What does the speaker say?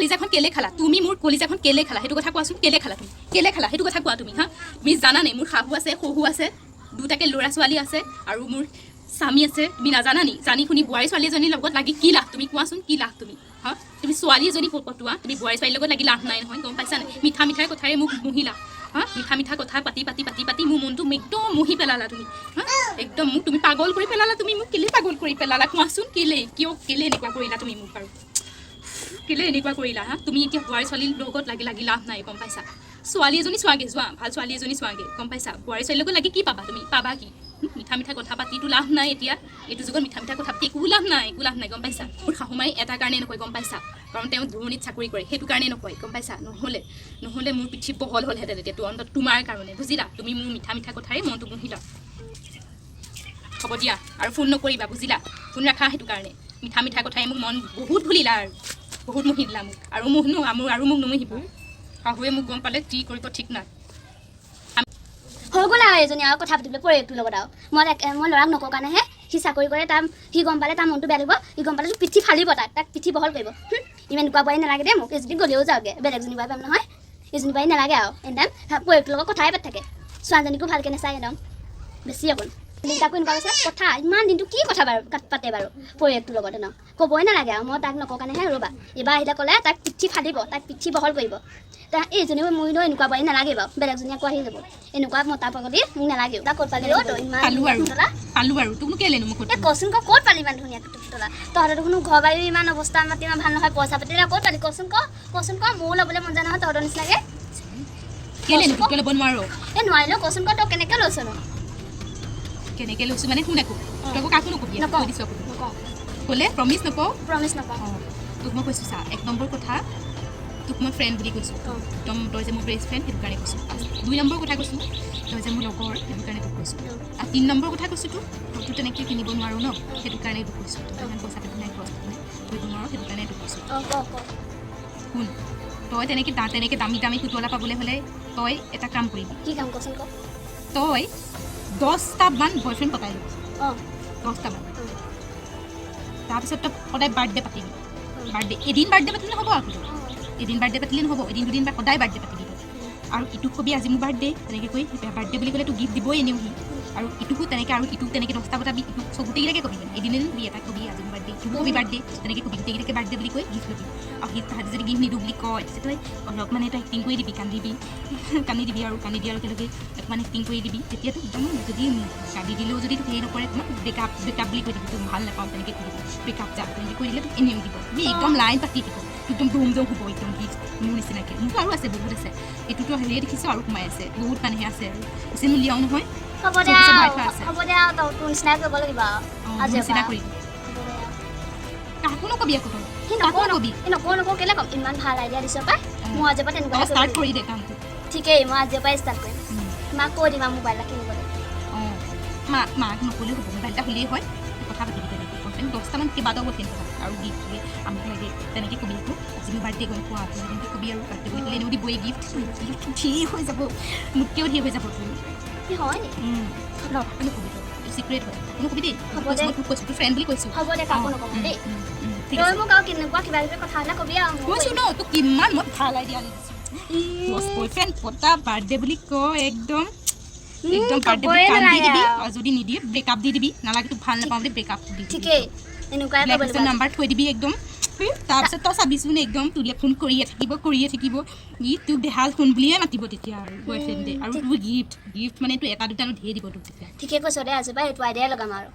কলিজাখন কেলে খালা তুমি মোৰ কলিজাখন কেলে খালা হেতু কথা কোৱাচোন কেলে খালা তুমি কেলে খালা হেতু কথা কোৱা তুমি হা তুমি জানা নাই মোৰ শাহু আছে শহু আছে দুটাকে ল'ৰা ছোৱালী আছে আৰু মোৰ স্বামী আছে তুমি নাজানা নি জানি শুনি বোৱাৰী ছোৱালী এজনীৰ লগত লাগি কি লাভ তুমি কোৱাচোন কি লাভ তুমি হা তুমি ছোৱালী এজনী পটোৱা তুমি বোৱাৰী ছোৱালীৰ লগত লাগি লাভ নাই নহয় গম পাইছা নাই মিঠা মিঠাই কথাৰে মোক মুহিলা হা মিঠা মিঠা কথা পাতি মোৰ মনটো একদম মুহি পেলালা তুমি হা একদম মোক তুমি পাগল কৰি পেলালা তুমি মোক কেলে পাগল কৰি পেলালা কোৱাচোন কেলে কিয় কেলে এনেকুৱা কৰিলা তুমি মোক আৰু কেলে এনেকুৱা কৰিলা হা তুমি এতিয়া বোৱাৰী ছোৱালীৰ লগত লাগি লাভ নাই গম পাইছা ছোৱালী এজনী চোৱাগে যোৱা ভাল ছোৱালী এজনী চোৱাগে গম পাইছা বোৱাৰী ছোৱালীৰ লগত লাগি কি পাবা তুমি পাবা কি মিঠা মিঠা কথা পাতিটো লাভ নাই এতিয়া এইটো যুগত মিঠা মিঠা কথা পাতি একো লাভ নাই গম পাইছা মোৰ শাহুমাই এটা কাৰণে নকয় গম পাইছা কাৰণ তেওঁ দূৰণিত চাকৰি কৰে সেইটো কাৰণে নকয় গম পাইছা নহ'লে মোৰ পিঠি বহল হ'লহেঁতেন এতিয়া অন্তত তোমাৰ কাৰণে বুজিলা তুমি মোৰ মিঠা মিঠা কথাৰে মনটো মুহিলা হ'ব দিয়া আৰু ফোন নকৰিবা বুজিলা ফোন ৰাখা সেইটো কাৰণে মিঠা মিঠা কথাই মোক মন বহুত ভুলিলা আৰু বহুত মুহি দিলা মোক আৰু মোক নুমুহিব শাহুৱে মোক গম পালে কি কৰিব ঠিক নাই হৈ গ'ল আৰু এজনী আৰু কথা পাতিবলৈ পৰিয়ালটোৰ লগত আৰু মই ল'ৰাক নকওঁ কাৰণেহে সি চাকৰি কৰে সি গম পালে তাৰ মনটো বেয়া লাগিব সি গম পালে পিঠি ফালিব তাক পিঠি বহল কৰিব ইমান এনেকুৱা বোৱাৰী নালাগে দেই মোক এজনী গ'লেও যাওঁগৈ বেলেগজনী বোৱাৰী পাম নহয় এজনী বোৱাৰী নালাগে আৰু এনিটাইম পৰিয়ালটোৰ লগত কথাই পাতি থাকে ছোৱালীজনীকো ভালকৈ নাচায় একদম বেছি অকণ তাকো এনেকুৱা কৈছে কথা ইমান দিনটো কি কথা বাৰু পাতে বাৰু পৰিয়ালটোৰ লগতে ন ক'বই নালাগে আৰু মই তাক নকওঁ কাৰণেহে ৰ'বা এইবাৰ আহিলে ক'লে তাক পিঠি ফালিব তাক পিঠি বহল কৰিব এইজনীও মই এনেকুৱা বোৱাৰী নালাগে বাৰু বেলেগজনী আকৌ আহি যাব এনেকুৱা মতা পাগলী মোক নালাগে তাক ক'ত পালি কচোন ক'ত পালি ইমান ধুনীয়া তোলা তহঁতৰ দেখোন ঘৰ বাৰী ইমান অৱস্থা মাতি ইমান ভাল নহয় পইচা পাতি ক'ত পালি কচোন ক মোৰো ল'বলৈ মন যায় নহয় তহঁতৰ নিচিনাকৈ নোৱাৰিলেও কচোন তই কেনেকৈ লৈছনো কেনেকৈ লৈছোঁ মানে শুন আকৌ তই কাকো নকবি ক'লে প্ৰমিছ নকওঁ তোক মই কৈছোঁ চা 1 নম্বৰ কথা তোক মই ফ্ৰেণ্ড বুলি কৈছোঁ একদম তই যে মোৰ বেষ্ট ফ্ৰেণ্ড সেইটো কাৰণে কৈছোঁ 2 নম্বৰ কথা কৈছোঁ তই যে মোৰ লগৰ সেইটো কাৰণে তোক কৈছোঁ আৰু 3 নম্বৰ কথা কৈছোঁ তোৰ তেনেকৈ কিনিব নোৱাৰোঁ ন সেইটো কাৰণে তোক কৈছোঁ তই ইমান পইচা পাতি নাই খৰচ কৰিব নোৱাৰোঁ সেইটো কাৰণে তোক কৈছোঁ শুন তই তেনেকৈ দামী পুতলা পাবলৈ হ'লে তই এটা কাম কৰিবি কি কাম কচোন তই 10টামান বয়ফ্ৰেণ্ড পতাই ল'বি 10টামান তাৰপিছত তই সদায় বাৰ্থডে পাতিবি এদিন বাৰ্থডে পাতিলে হ'ব আকৌ এদিন বাৰ্থডে পাতিলে নহ'ব এদিন দুদিন বা সদায় বাৰ্থডে পাতিবি আৰু ইটোক কবি আজি মোৰ বাৰ্থডে তেনেকৈ কৈ বাৰ্থডে বুলি ক'লে তোক গিফ্ট দিবই এনেও সি আৰু ইটোকো তেনেকৈ আৰু ইটোক তেনেকৈ 10টা পতাবি ইটোক গোটেইকেইটাকে কবি এদিন কবি এটা কবি আজি মোৰ বাৰ্থডে ইটোকো কবি বাৰ্থডে তেনেকৈ কবি গোটেইকেইটাকে বাৰ্থডে বুলি কৈ গিফ্ট ল'বি আৰু গিফ্ট তাহাঁতে যদি গিফ্ট নিদিওঁ বুলি কয় তেতিয়া তই অলপ মানে তই এক্টিং কৰি দিবি কান্দি দিয়াৰ লগে অকণমান এক্টিং কৰি দিবি তেতিয়াতো একদম যদি কান্দি দিলেও যদি তোক হেৰি নকৰে তোমাক ব্ৰেকআপ বুলি কৈ দিবি তোক ভাল নাপাওঁ তেনেকৈ কৈ দিবি ব্ৰেকআপ যা তেনেকৈ কৈ দিলে তোক এনেও দিব তুমি একদম লাইন পাতি দিব একদম ধুম হ'ব একদম গিফ্ট মোৰ নিচিনাকৈ মোৰতো আৰু আছে বহুত আছে এইটোতো হেৰিয়ে দেখিছোঁ আৰু সোমাই আছে বহুত মানুহে আছে আৰু বেছি নোলিয়াও নহয় কাকো নকবি আকৌ নকওঁ কেলে ক'ম ইমান ভাল আইডিয়া দিছ পাই মই আজিৰ পৰা তেনেকুৱা ষ্টাৰ্ট কৰি দে কামটো ঠিকেই মই আজিৰ পৰাই ষ্টাৰ্ট কৰিম মাক কৈ দিম আৰু মোবাইল এটা কিনিবলৈ মাক নক'লেও হ'ব মোবাইল এটা হ'লেই হয় কথা পাতিবি তেনেকৈ 10টামান কেইবাটাও বটল আৰু গিফ্ট আমি তেনেকৈ কবি আকৌ আজি মোৰ বাৰ্থডে গম পোৱা তেনেকৈ কবি আৰু বাৰ্থডে বুলি ক'লে এনেও দিবই গিফ্ট ঠিক হৈ যাব মোতকৈও ঠিক হৈ যাব কি হয় নকবি চিক্ৰেট হয় নকবি দেই হ'ব দে তোক কৈছোঁ তোৰ ফ্ৰেণ্ড বুলি কৈছোঁ হ'ব দে কাকো নক'ব দেই তই মোক আৰু কেনেকুৱা কিবা কথা এটা কবি আৰু কৈছোঁ ন তোক কিমান মই ভাল আইডিয়া দিছোঁ বয়ফ্ৰেণ্ড পতা বাৰ্থডে বুলি কয় একদম বাৰ্থডে বুলি কান্দি দিবি আৰু যদি নিদিয়ে ব্ৰেকআপ দি দিবি নালাগে তোক ভাল নাপাওঁ বুলি ব্ৰেকআপ দি ঠিকেই এনেকুৱাই নাম্বাৰ থৈ দিবি একদম তাৰপিছত তই চাবিচোন একদম তোলে ফোন কৰিয়ে থাকিব ই তোক দেহাল ফোন বুলিয়ে মাতিব তেতিয়া আৰু বয়ফ্ৰেণ্ডে আৰু তোৰ গিফ্ট মানে তোৰ এটা দুটা ধেৰ দিব তোক তেতিয়া ঠিকে কৈছ দে আজিৰ পৰা এইটো আইডিয়াই লগাম আৰু